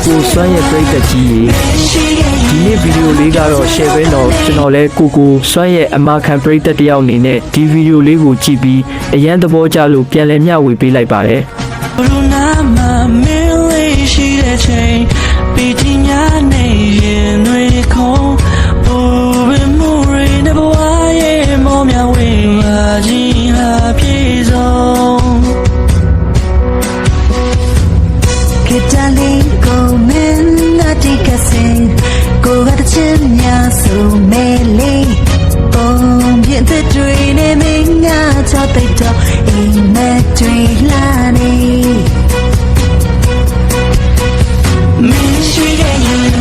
ကိုစွမ်းရဲ့ပရိသတ်ကြီးရေဒီနေ့ဗီဒီယိုလေးကတော့ share ပဲတော့ကျွန်တော်လည်းကိုစွမ်းရဲ့အမခံပရိသတ်တယောက်အနေနဲ့ဒီဗီဒီယိုလေးကိုကြည့်ပြီးအရန်သဘောကျလို့ပြန်လည်မျှဝေပေးလိုက်ပါတယ်ကိုကတချင်များဆိုမဲလေးပုံပြည့်တဲ့တွေနဲ့မင်းငါချတိတ်တော့အိမ်မက်တွေလာနေမင်းရှိတဲ့ရင်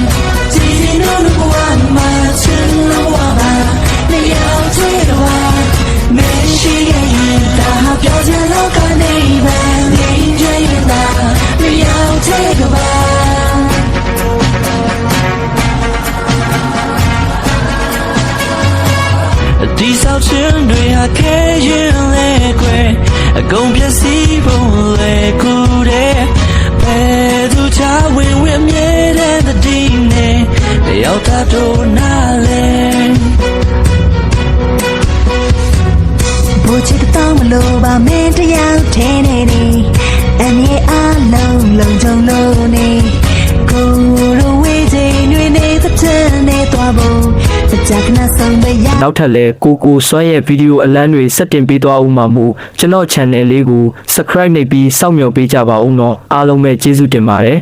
ဒီလိုလိုဘဝမှာချင်လို့ပါနေရောက်သေးတော့မင်းရှိတဲ့ရင်ဒါပြောချင်လို့ကနေပါနေကြရတာနေရောက်သေးတော့ဒီဆောက်ချင်းတွေဟာခဲရင်လဲခွဲအကုန်ပြစီပုံလဲကူတဲ့ဘယ်သူချဝင်ဝင်မြဲတဲ့တတိနဲ့ရောက်တာတော့နားလဲဘိုးချစ်တောင်းမလို့ပါမင်းတယောက်ထဲနေနေအမြဲအားလုံးလုံးကြုံလို့နေကိုလိုဝေးချိန်တွေနေတဲ့ချမ်းနေသွားဖို့နောက်ထပ်လည်းကိုစွမ်းရဲ့ဗီဒီယိုအလန်းတွေဆက်တင်ပေးသွားဦးမှာမို့ကျွန်တော် channel လေးကို subscribe နှိပ်ပြီးစောင့်မျှော်ပေးကြပါဦးနော်အားလုံးပဲကျေးဇူးတင်ပါတယ်